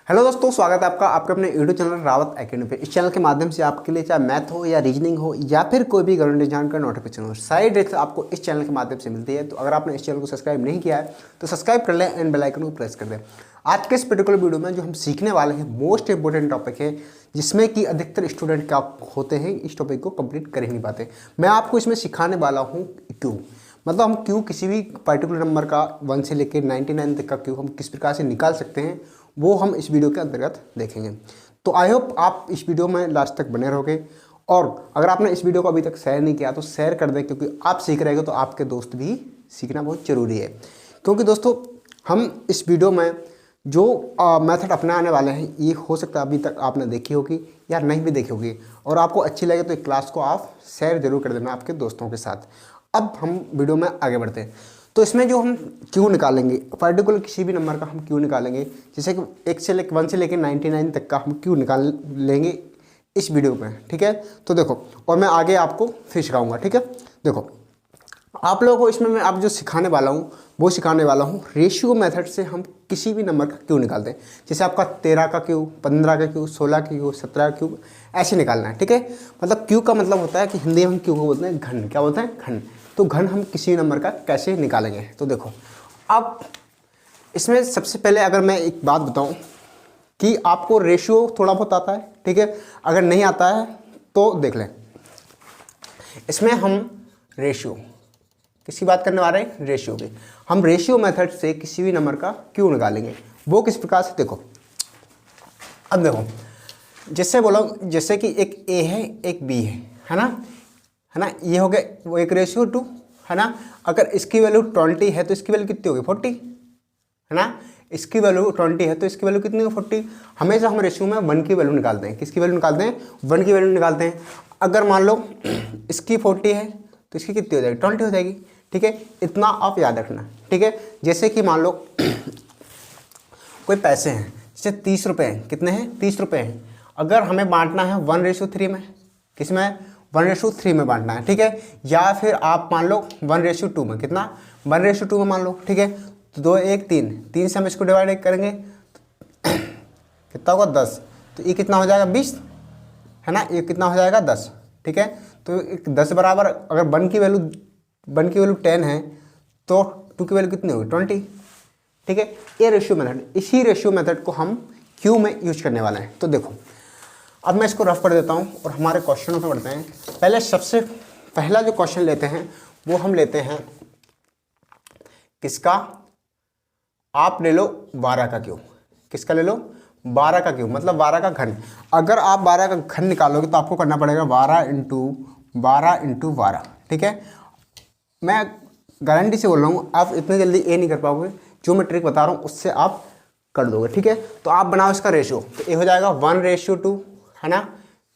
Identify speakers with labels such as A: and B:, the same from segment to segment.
A: Hello दोस्तों, स्वागत है आपका आपके अपने यूट्यूब चैनल रावत एकेडमी पे। इस चैनल के माध्यम से आपके लिए चाहे मैथ हो या रीजनिंग हो या फिर कोई भी गवर्नमेंट एग्जाम का नोटिफिकेशन हो, सारी डिटेल्स आपको इस चैनल के माध्यम से मिलती है। तो अगर आपने इस चैनल को सब्सक्राइब नहीं किया है तो सब्सक्राइब कर लें एंड बेल आइकन को प्रेस कर दें। आज के इस पर्टिकुलर वीडियो में जो हम सीखने वाले हैं मोस्ट इंपॉर्टेंट टॉपिक है, जिसमें कि अधिकतर स्टूडेंट क्या होते हैं इस टॉपिक को कंप्लीट कर ही नहीं पाते। मैं आपको इसमें सिखाने वाला हूँ क्यों, मतलब हम क्यों किसी भी पर्टिकुलर नंबर का 1 से लेकर 99 तक का क्यों हम किस प्रकार से निकाल सकते हैं, वो हम इस वीडियो के अंतर्गत देखेंगे। तो आई होप आप इस वीडियो में लास्ट तक बने रहोगे। और अगर आपने इस वीडियो को अभी तक शेयर नहीं किया तो शेयर कर दें, क्योंकि आप सीख रहेंगे तो आपके दोस्त भी सीखना बहुत ज़रूरी है। क्योंकि दोस्तों हम इस वीडियो में जो मेथड अपनाने वाले हैं, ये हो सकता है अभी तक आपने देखी होगी या नहीं भी देखी होगी, और आपको अच्छी लगे तो एक क्लास को आप शेयर जरूर कर देना आपके दोस्तों के साथ। अब हम वीडियो में आगे बढ़ते हैं। तो इसमें जो हम क्यों निकालेंगे, पर्टिकुलर किसी भी नंबर का हम क्यों निकालेंगे, जैसे कि 1 से लेकर 99 तक का हम क्यों निकाल लेंगे इस वीडियो में, ठीक है। तो देखो, और मैं आगे आपको फिर सिखाऊंगा, ठीक है। देखो, आप लोगों को इसमें मैं आप जो सिखाने वाला हूँ वो सिखाने वाला हूँ रेशियो मेथड से हम किसी भी नंबर का क्यों निकालते हैं। जैसे आपका 13 का क्यों, 15 का क्यों, 16 का क्यों, 17 का क्यों, ऐसे निकालना है, ठीक है। मतलब क्यों का मतलब होता है कि हिंदी में हम क्यों को बोलते हैं घन। क्या बोलते हैं? घन। तो घन हम किसी नंबर का कैसे निकालेंगे, तो देखो अब इसमें सबसे पहले अगर मैं एक बात बताऊं कि आपको रेशियो थोड़ा बहुत आता है, ठीक है। अगर नहीं आता है तो देख लें। इसमें हम रेशियो किसकी बात करने वाले हैं? रेशियो की। हम रेशियो मेथड से किसी भी नंबर का क्यों निकालेंगे, वो किस प्रकार से, देखो। अब देखो, जैसे बोलो, जैसे कि एक ए है एक बी है ना, ये हो गया वो एक रेशियो 2, है ना। अगर इसकी वैल्यू 20 है तो इसकी वैल्यू कितनी होगी? 40, है ना। इसकी वैल्यू 20 है तो इसकी वैल्यू कितनी होगी? 40। हमेशा हम रेशियो में 1 की वैल्यू निकालते हैं। किसकी वैल्यू निकालते हैं? 1 की वैल्यू निकालते हैं। अगर मान लो इसकी 40 है तो इसकी कितनी हो जाएगी? 20 हो जाएगी, ठीक है। इतना आप याद रखना, ठीक है। जैसे कि मान लो कोई पैसे हैं, जैसे 30 रुपये हैं। कितने हैं? 30 रुपये हैं। अगर हमें बांटना है 1:3 में, किसमें? 1:3 में बांटना है, ठीक है। या फिर आप मान लो 1:2 में, कितना? 1:2 में मान लो, ठीक है। तो 2 1 3, 3 से हम इसको डिवाइड करेंगे कितना होगा? 10। तो ये कितना हो जाएगा? 20, है ना। ये कितना हो जाएगा? 10, ठीक है। तो 10 बराबर, अगर 1 की वैल्यू 10 है तो 2 की वैल्यू कितनी होगी? 20, ठीक है। ये रेशियो मेथड, इसी रेशियो मेथड को हम क्यू में यूज करने वाले हैं। तो देखो, अब मैं इसको रफ कर देता हूँ और हमारे क्वेश्चनों पे बढ़ते हैं। पहले सबसे पहला जो क्वेश्चन लेते हैं वो हम लेते हैं किसका? आप ले लो 12 का क्यू। किसका ले लो? 12 का क्यू, मतलब 12 का घन। अगर आप 12 का घन निकालोगे तो आपको करना पड़ेगा 12 × 12 × 12, ठीक है। मैं गारंटी से बोल रहा हूँ आप इतनी जल्दी ये नहीं कर पाओगे, जो मैं ट्रिक बता रहा हूँ उससे आप कर दोगे, ठीक है। तो आप बनाओ इसका रेशियो, तो ये हो जाएगा 1:2, है ना।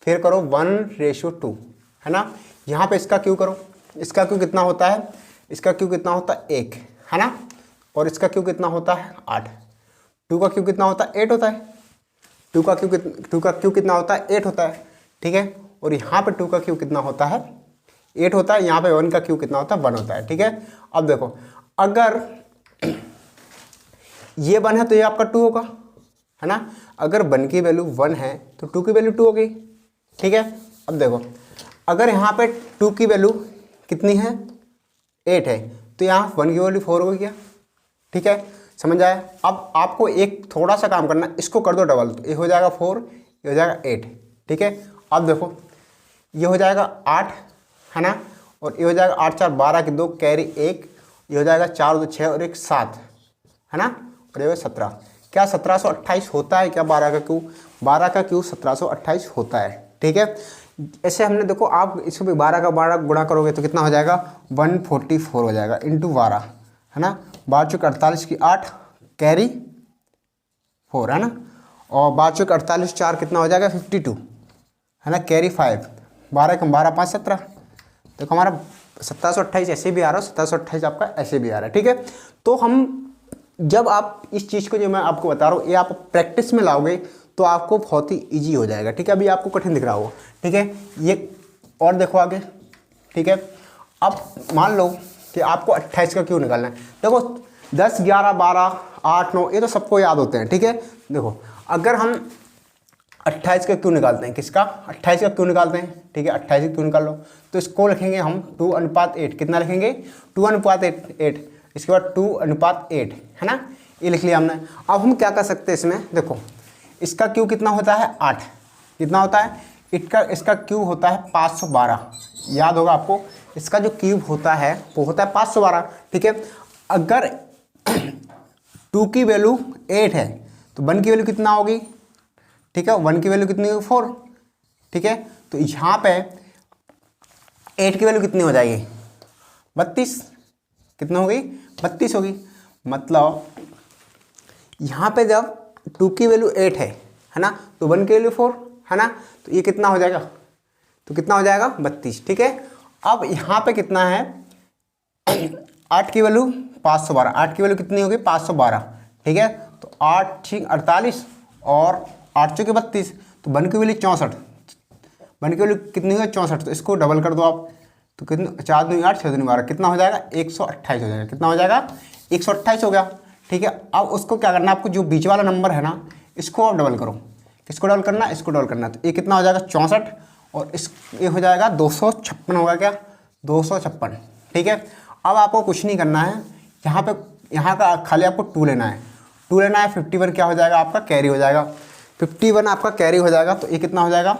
A: फिर करो 1:2, है ना। यहाँ पे इसका क्यू करो, इसका क्यू कितना होता है? इसका क्यू कितना होता है? 1, है ना। और इसका क्यू कितना होता है? 8। 2 का क्यू कितना होता है? 8 होता है। 2 का क्यू कितना होता है? 8 होता है, ठीक है। और यहाँ पे 2 का क्यू कितना होता है? 8 होता है। यहाँ पे 1 का क्यू कितना होता है? 1 होता है, ठीक है। अब देखो, अगर ये 1 है तो ये आपका 2 होगा, है ना। अगर 1 की वैल्यू 1 है तो 2 की वैल्यू 2 होगी, ठीक है। अब देखो, अगर यहाँ पे 2 की वैल्यू कितनी है? 8 है, तो यहाँ 1 की वैल्यू 4 होगी क्या? ठीक है, समझ आया। अब आपको एक थोड़ा सा काम करना, इसको कर दो डबल, तो ये हो जाएगा 4, ये हो जाएगा 8, ठीक है। अब देखो, ये हो जाएगा 8, है ना। और ये हो जाएगा 8 4 12 की 2 कैरी 1, ये हो जाएगा 4 2 6 और 1 7, है ना। और ये 17। क्या 1728 होता है क्या 12 का क्यू? 12 का क्यू 1728 होता है, ठीक है। ऐसे हमने देखो, आप इसको भी 12 का 12 गुणा करोगे तो कितना हो जाएगा? 144 हो जाएगा इंटू 12, है ना। 12 चौक 48 की 8 कैरी 4, है ना। और 12 चौक 48 4 कितना हो जाएगा? 52, है ना, कैरी 5। 12 कम 12 5 17। देखो हमारा 1728 ऐसे भी आ रहा है, 1728 आपका ऐसे भी आ रहा है, ठीक है। तो हम जब आप इस चीज़ को जो मैं आपको बता रहा हूँ ये आप प्रैक्टिस में लाओगे तो आपको बहुत ही इजी हो जाएगा, ठीक है। अभी आपको कठिन दिख रहा होगा, ठीक है। ये और देखो आगे, ठीक है। अब मान लो कि आपको 28 का क्यों निकालना है। देखो 10 11 12 8 9 ये तो सबको याद होते हैं, ठीक है। देखो अगर हम 28 का क्यों निकालते हैं, किसका 28 का क्यों निकालते हैं, ठीक है 28 का क्यों निकाल लो, तो इसको लिखेंगे हम 2:8, कितना लिखेंगे 2:8, इसके बाद 2:8 है ना, ये लिख लिया हमने। अब हम क्या कर सकते हैं इसमें, देखो इसका क्यू कितना होता है 8, कितना होता है इसका क्यूब होता है 512, याद होगा आपको, इसका जो क्यूब होता है वो होता है 512, ठीक है। अगर 2 की वैल्यू 8 है तो 1 की वैल्यू कितना होगी, ठीक है 1 की वैल्यू कितनी होगी 4, ठीक है। तो यहाँ पे 8 की वैल्यू कितनी हो जाएगी 32, कितना होगी 32 होगी। मतलब यहाँ पे जब 2 की वैल्यू 8 है ना, तो 1 की वैल्यू 4 है ना, तो ये कितना हो जाएगा, तो कितना हो जाएगा 32, ठीक है। अब यहाँ पे कितना है 8 की वैल्यू 512, 8 की वैल्यू कितनी होगी 512, ठीक है। तो 8 6 48 और 8 चौके 32, तो 1 की वैल्यू 64, 1 की वैल्यू कितनी होगी 64, तो इसको डबल कर दो आप, तो कितने 4 दूनी 8 6 दूनी 12, कितना हो जाएगा 128 हो जाएगा, कितना हो जाएगा 128 हो गया, ठीक है। अब उसको क्या करना है आपको, जो बीच वाला नंबर है ना इसको आप डबल करो, किसको डबल करना है, इसको डबल करना है, तो ये कितना हो जाएगा 64 और इस ये हो जाएगा 256 होगा, क्या 256, ठीक है। अब आपको कुछ नहीं करना है, यहाँ का खाली आपको 2 लेना है, 2 लेना है, 51 क्या हो जाएगा आपका कैरी हो जाएगा, 51 आपका कैरी हो जाएगा। तो ये कितना हो जाएगा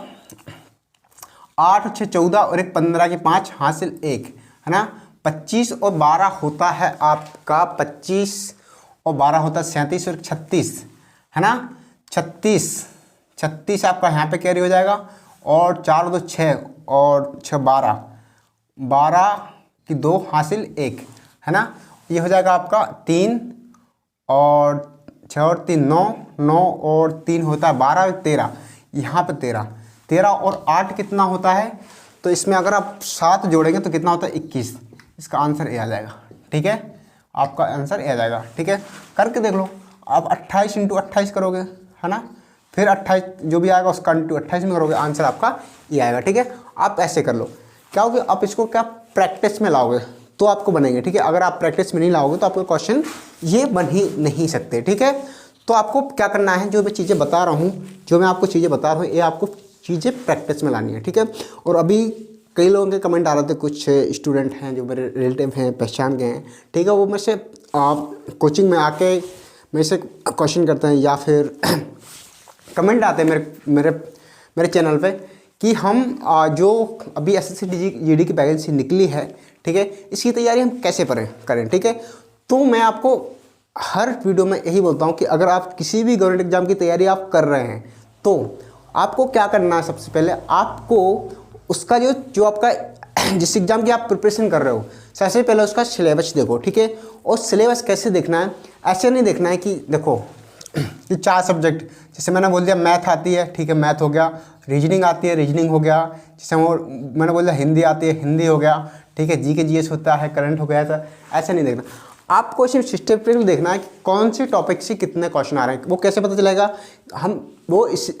A: 8 और 6 14 और 1 15 की 5 हासिल 1 है ना, 25 और 12 होता है आपका 25 और 12 होता है 37 और 36 है ना, 36 आपका यहाँ पे कैरी हो जाएगा, और 4 और 2 6 और 6 12, 12 की 2 हासिल 1 है ना, ये हो जाएगा आपका 3 और 6 और 3 9, 9 और 3 होता है 12 और 13, यहाँ पे 13 और 8 कितना होता है, तो इसमें अगर आप 7 जोड़ेंगे तो कितना होता है 21, इसका आंसर ए आ जाएगा, ठीक है, आपका आंसर ए आ जाएगा, ठीक है। करके देख लो आप 28 × 28 करोगे है ना, फिर 28 जो भी आएगा उसका × 28 में करोगे, आंसर आपका ये आएगा, ठीक है। आप ऐसे कर लो, क्या होगा आप इसको क्या प्रैक्टिस में लाओगे तो आपको बनेंगे, ठीक है। अगर आप प्रैक्टिस में नहीं लाओगे तो आपको क्वेश्चन ये बन ही नहीं सकते, ठीक है। तो आपको क्या करना है, जो मैं चीज़ें बता रहा हूँ, जो मैं आपको चीज़ें बता रहा हूँ, ये आपको चीज़ें प्रैक्टिस में लानी है, ठीक है। और अभी कई लोगों के कमेंट आ रहे थे, कुछ स्टूडेंट हैं जो मेरे रिलेटिव हैं, पहचान गए हैं, ठीक है, वो मेरे से कोचिंग में आके मेरे से क्वेश्चन करते हैं या फिर कमेंट आते हैं मेरे चैनल पे कि हम जो अभी SSC GD की वैकेंसी निकली है, ठीक है, इसकी तैयारी हम कैसे करें, ठीक है। तो मैं आपको हर वीडियो में यही बोलता हूँ कि अगर आप किसी भी गवर्नमेंट एग्जाम की तैयारी आप कर रहे हैं तो आपको क्या करना है, सबसे पहले आपको उसका जो आपका जिस एग्ज़ाम की आप प्रिपरेशन कर रहे हो, सबसे पहले उसका सिलेबस देखो, ठीक है। और सिलेबस कैसे देखना है, ऐसे नहीं देखना है कि देखो कि 4 सब्जेक्ट, जैसे मैंने बोल दिया मैथ आती है, ठीक है, मैथ हो गया, रीजनिंग आती है, रीजनिंग हो गया, जैसे मैंने बोल दिया हिंदी आती है, हिंदी हो गया, ठीक है, GK GS होता है, करंट हो गया, ऐसा नहीं देखना। आपको सिर्फ सिस्टमेटिक देखना है कि कौन से टॉपिक से कितने क्वेश्चन आ रहे हैं। वो कैसे पता चलेगा,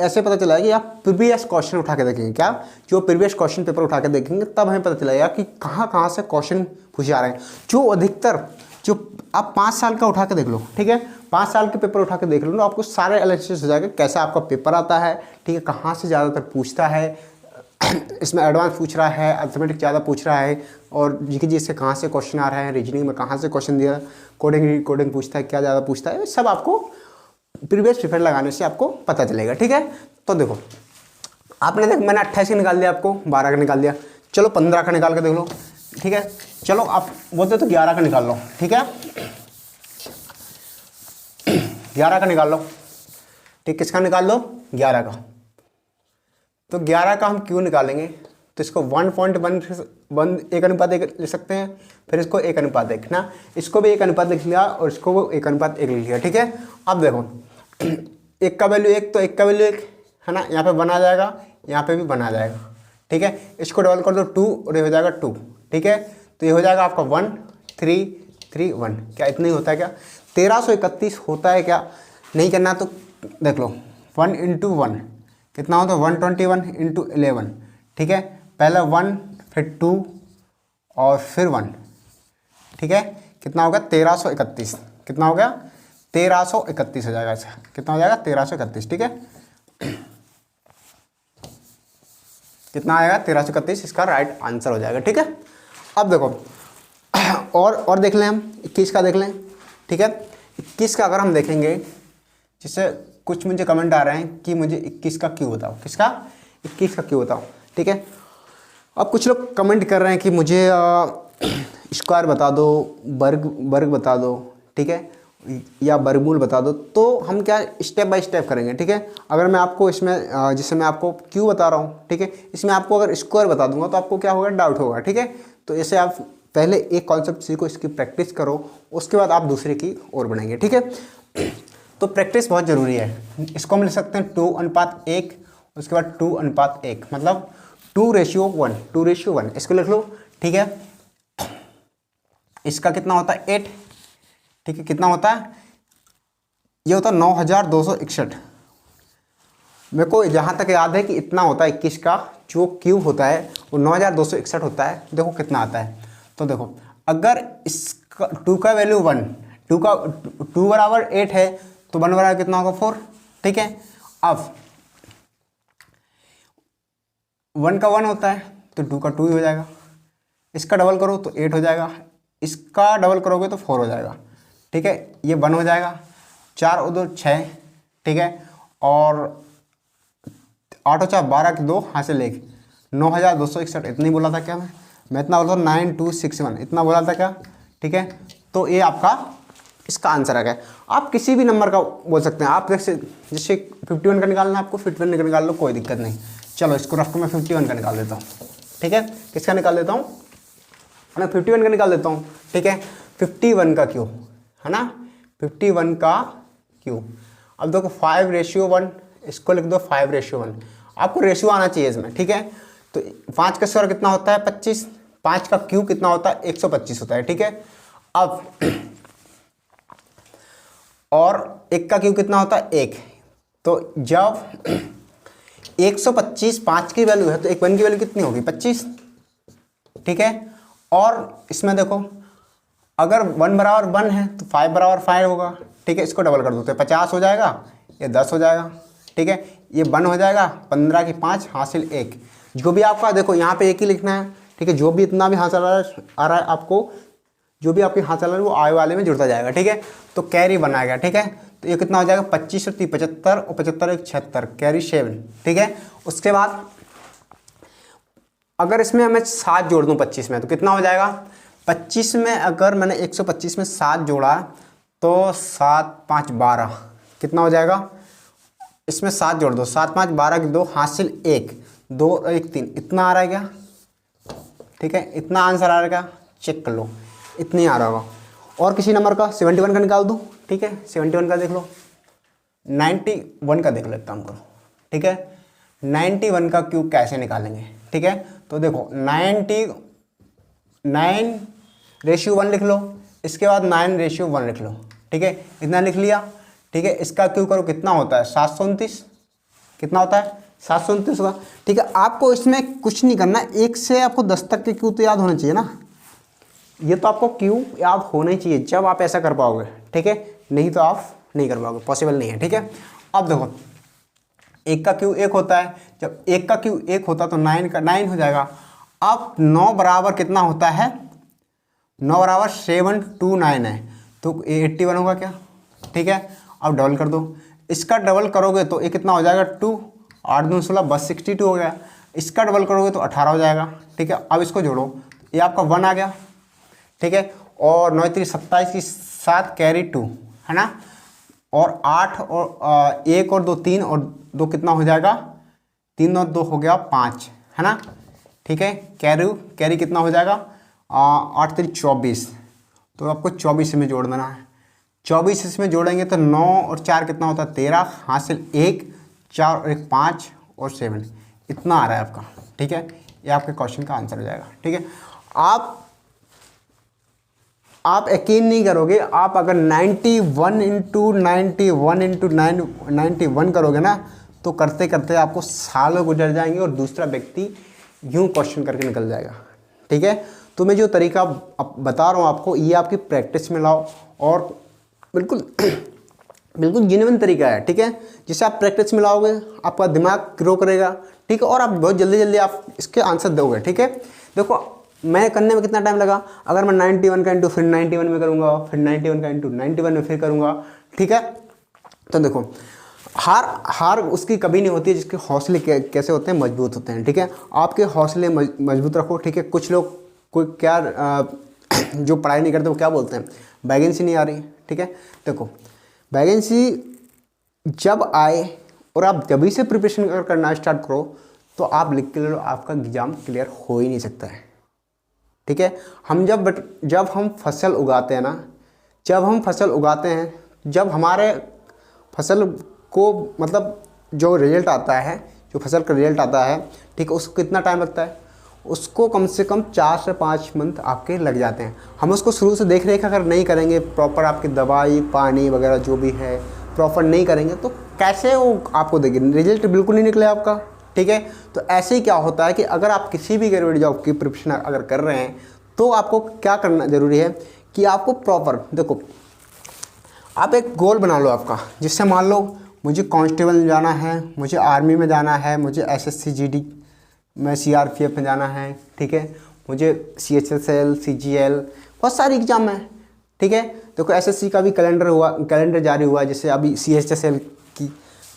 A: ऐसे पता चलेगा कि आप प्रीवियस क्वेश्चन उठा के देखेंगे, क्या जो प्रीवियस क्वेश्चन पेपर उठा के देखेंगे, तब हमें पता चलेगा कि कहाँ से क्वेश्चन पूछे आ रहे हैं। जो अधिकतर जो आप 5 साल का उठा के देख लो, ठीक है, 5 साल के पेपर उठा के देख लो, तो आपको सारे एनालिसिस हो जाएगा कैसा आपका पेपर आता है, ठीक है, कहाँ से ज़्यादातर पूछता है, इसमें एडवांस पूछ रहा है, अर्थमेटिक ज़्यादा पूछ रहा है, और GK GS से कहाँ से क्वेश्चन आ रहे हैं, रीजनिंग में कहाँ से क्वेश्चन दिया, कोडिंग पूछता है, क्या ज़्यादा पूछता है, सब आपको प्रीवियस पेपर लगाने से आपको पता चलेगा, ठीक है। तो देखो आपने मैंने 28 का निकाल दिया, आपको 12 का निकाल दिया, चलो 15 का निकाल के देख लो, ठीक है। चलो आप बोलते तो 11 का निकाल लो, ठीक है, 11 का निकाल लो, ठीक, किसका निकाल लो 11 का। तो 11 का हम क्यों निकालेंगे, तो इसको 1.1 ले सकते हैं, फिर इसको 1:1 ना, इसको भी 1:1 लिख लिया और इसको 1:1 लिख लिया, ठीक है। अब देखो 1 का वैल्यू 1 तो 1 का वैल्यू 1 है ना, यहाँ पे बना जाएगा, यहाँ पे भी बना जाएगा, ठीक है। इसको डबल कर दो 2 और ये हो जाएगा 2, ठीक है। तो ये हो जाएगा आपका 1 3 3 1, क्या इतना ही होता है क्या, 1331 होता है क्या, नहीं करना तो देख लो 1 × 1 कितना होता है 121 × 11, ठीक है, पहले 1 फिर 2 और फिर 1, ठीक है, कितना हो गया 1331, कितना हो गया 1331 हो जाएगा इसका। कितना हो जाएगा? 1331, ठीक है। कितना आएगा? 1331 इसका राइट आंसर हो जाएगा, ठीक है। अब देखो और देख लें हम 21 का देख लें, ठीक है। 21 का अगर हम देखेंगे, जिससे कुछ मुझे कमेंट आ रहे हैं कि मुझे 21 का क्यों बताओ, किसका? 21 का क्यों बताओ, ठीक है। अब कुछ लोग कमेंट कर रहे हैं कि मुझे स्क्वायर बता दो, वर्ग बता दो, ठीक है, या वर्गमूल बता दो। तो हम क्या स्टेप बाय स्टेप करेंगे, ठीक है। अगर मैं आपको इसमें जिससे मैं आपको क्यों बता रहा हूँ, ठीक है, इसमें आपको अगर स्क्वायर बता दूंगा तो आपको क्या होगा? डाउट होगा, ठीक है। तो ऐसे आप पहले एक कॉन्सेप्ट सीखो, इसकी प्रैक्टिस करो, उसके बाद आप दूसरे की ओर बढ़ेंगे, ठीक है। तो प्रैक्टिस बहुत ज़रूरी है। इसको हम लिख सकते हैं 2:1, उसके बाद 2:1, मतलब 2:1, 2:1 इसको लिख लो, ठीक है। इसका कितना होता है? 8, ठीक है। कितना होता है? ये होता है 9261। मेरे को जहाँ तक याद है कि इतना होता है 21 का जो क्यूब होता है वो 9261 होता है। देखो कितना आता है। तो देखो अगर इसका 2 का वैल्यू 1, 2 बराबर 8 है तो 1 बराबर कितना होगा? 4, ठीक है। अब 1 का 1 होता है तो 2 का 2 ही हो जाएगा। इसका डबल करो तो 8 हो जाएगा, इसका डबल करोगे तो 4 हो जाएगा, ठीक है। ये 1 हो जाएगा, 4 और 2 6, ठीक है। और 8 और 4 12 के 2 हासिल 1, 9261 इतना ही बोला था क्या? मैं इतना बोला था 9261 इतना बोला था क्या, ठीक है। तो ये आपका इसका आंसर आ गया। आप किसी भी नंबर का बोल सकते हैं। आप जैसे 51 का निकालना है आपको, 51 का निकाल लो, कोई दिक्कत नहीं। चलो इसको रख को मैं 51 का निकाल देता हूँ, ठीक है। किसका निकाल देता हूँ? मैं 51 का निकाल देता हूँ, ठीक है। 51 का क्यू है ना, 51 का क्यू। अब देखो 5:1, इसको लिख दो 5:1। आपको रेशियो आना चाहिए इसमें, ठीक है। तो 5 का स्क्वायर कितना होता है? 25। 5 का क्यू कितना होता है? 125 होता है, ठीक है। अब और 1 का क्यू कितना होता है? 1। तो जब 125 5 की वैल्यू है तो 1 की वैल्यू कितनी होगी? 25, ठीक है। और इसमें देखो अगर 1 बराबर 1 है तो 5 बराबर 5 होगा, ठीक है। इसको डबल कर दो तो 50 हो जाएगा, ये 10 हो जाएगा, ठीक है। ये 1 हो जाएगा, 15 की 5 हासिल 1। जो भी आपका देखो यहाँ पे 1 ही लिखना है, ठीक है। जो भी इतना भी हासिल आ रहा है आपको, जो भी आपके हासिल आ रहा है वो आय वाले में जुड़ता जाएगा, ठीक है। तो कैरी बनाएगा, ठीक है। तो ये कितना हो जाएगा? 25 और 30 75 और 75 1 76, कैरी 7, ठीक है। उसके बाद अगर इसमें मैं 7 जोड़ दूँ 25 में तो कितना हो जाएगा? 25 में अगर मैंने 125 में 7 जोड़ा तो 7 5 12 कितना हो जाएगा? इसमें 7 जोड़ दो, 7 5 12 की 2 हासिल 1, 2 1 3 इतना आ रहा है क्या, ठीक है। इतना आंसर आ रहा है क्या? चेक कर लो, इतनी आ रहा होगा। और किसी नंबर का 71 का निकाल दो, ठीक है। 71 का देख लो, 91 का देख लेता हूँ, ठीक है। 91 का क्यूब कैसे निकालेंगे, ठीक है। तो देखो 9:1 लिख लो, इसके बाद 9:1 लिख लो, ठीक है। इतना लिख लिया, ठीक है। इसका क्यूब करो कितना होता है? 729। कितना होता है? 729 होगा, ठीक है। आपको इसमें कुछ नहीं करना, 1 से आपको 10 तक के क्यूब तो याद होने चाहिए ना। ये तो आपको क्यूब याद होना ही चाहिए जब आप ऐसा कर पाओगे, ठीक है। नहीं तो आप नहीं कर पाओगे, पॉसिबल नहीं है, ठीक है। अब देखो 1 का क्यूब 1 होता है, जब 1 का क्यूब 1 होता है तो 9 का 9 हो जाएगा। अब 9 बराबर कितना होता है? 9 बराबर 729 है तो 81 होगा क्या, ठीक है। अब डबल कर दो, इसका डबल करोगे तो ये कितना हो जाएगा? 2 8 2 16 बस 62 हो गया। इसका डबल करोगे तो 18 हो जाएगा, ठीक है। अब इसको जोड़ो, ये आपका 1 आ गया, ठीक है। और 9 3 27 की 7 कैरी 2 है ना। और 8 और 1 और 2 3 और 2 कितना हो जाएगा? 3 और 2 हो गया 5 है ना, ठीक है। कैरी कितना हो जाएगा? 8 3 24, तो आपको 24 में जोड़ देना है। 24 इसमें जोड़ेंगे तो 9 और 4 कितना होता है? 13 हासिल 1, 4 और 1 5 और 7 इतना आ रहा है आपका, ठीक है। ये आपके क्वेश्चन का आंसर हो जाएगा, ठीक है। आप यकीन नहीं करोगे, आप अगर 91 इंटू 91 करोगे ना तो करते करते आपको सालों गुजर जाएंगे और दूसरा व्यक्ति यूं क्वेश्चन करके निकल जाएगा, ठीक है। तो मैं जो तरीका बता रहा हूँ आपको, ये आपकी प्रैक्टिस में लाओ और बिल्कुल बिल्कुल जेन्युइन तरीका है, ठीक है, जिससे आप प्रैक्टिस में लाओगे, आपका दिमाग ग्रो करेगा, ठीक है, और आप बहुत जल्दी जल्दी आप इसके आंसर दोगे, ठीक है। देखो मैं करने में कितना टाइम लगा, अगर मैं 91 का इंटू फिर 91 में करूँगा, फिर 91 का इंटू 91 में फिर करूँगा, ठीक है। तो देखो हार उसकी कभी नहीं होती है जिसके हौसले कैसे होते हैं, मजबूत होते हैं, ठीक है। आपके हौसले मजबूत रखो, ठीक है। कुछ लोग कोई क्या जो पढ़ाई नहीं करते वो क्या बोलते हैं, वैकेंसी नहीं आ रही, ठीक है। देखो वैकेंसी जब आए और आप जब से प्रिपरेशन करना स्टार्ट करो तो आप लिख के लो, आपका एग्ज़ाम क्लियर हो ही नहीं सकता है, ठीक है। हम जब हम फसल उगाते हैं ना, जब हम फसल उगाते हैं, जब हमारे फसल को मतलब जो रिजल्ट आता है, जो फसल का रिजल्ट आता है, ठीक है, उसको कितना टाइम लगता है, उसको कम से कम 4 से 5 मंथ आपके लग जाते हैं। हम उसको शुरू से देख रेख अगर नहीं करेंगे, प्रॉपर आपकी दवाई पानी वगैरह जो भी है प्रॉपर नहीं करेंगे तो कैसे वो आपको देगी, रिजल्ट बिल्कुल नहीं निकले आपका, ठीक है। तो ऐसे ही क्या होता है कि अगर आप किसी भी गवर्नमेंट जॉब की प्रिपरेशन अगर कर रहे हैं तो आपको क्या करना ज़रूरी है कि आपको प्रॉपर देखो, आप एक गोल बना लो आपका, जिससे मान लो मुझे कांस्टेबल में जाना है, मुझे आर्मी में जाना है, मुझे एसएससी जीडी में सीआरपीएफ में जाना है, ठीक है, मुझे सीएचएसएल सीजीएल बहुत सारी एग्जाम है, ठीक है। देखो एसएससी का भी कैलेंडर जारी हुआ है, जैसे अभी सीएचएसएल की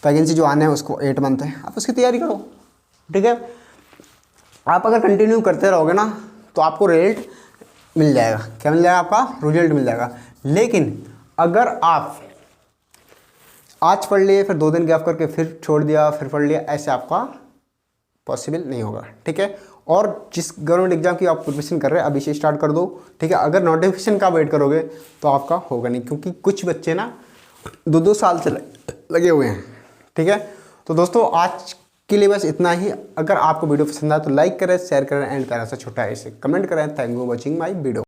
A: वैकेंसी जो आने हैं उसको 8 मंथ है, आप उसकी तैयारी करो, ठीक है। आप अगर कंटिन्यू करते रहोगे ना तो आपको रिजल्ट मिल जाएगा, क्या मिल जाएगा, आपका रिजल्ट मिल जाएगा। लेकिन अगर आप आज पढ़ लिए फिर 2 दिन गैप करके फिर छोड़ दिया फिर पढ़ लिया, ऐसे आपका पॉसिबल नहीं होगा, ठीक है। और जिस गवर्नमेंट एग्जाम की आप प्रिपरेशन कर रहे हैं अभी से स्टार्ट कर दो, ठीक है। अगर नोटिफिकेशन का वेट करोगे तो आपका होगा नहीं, क्योंकि कुछ बच्चे ना 2-2 साल से लगे हुए हैं, ठीक है। तो दोस्तों आज के लिए बस इतना ही। अगर आपको वीडियो पसंद आए तो लाइक करें, शेयर करें एंड प्यारा सा छोटा ऐसे कमेंट करें। Thank you watching my video.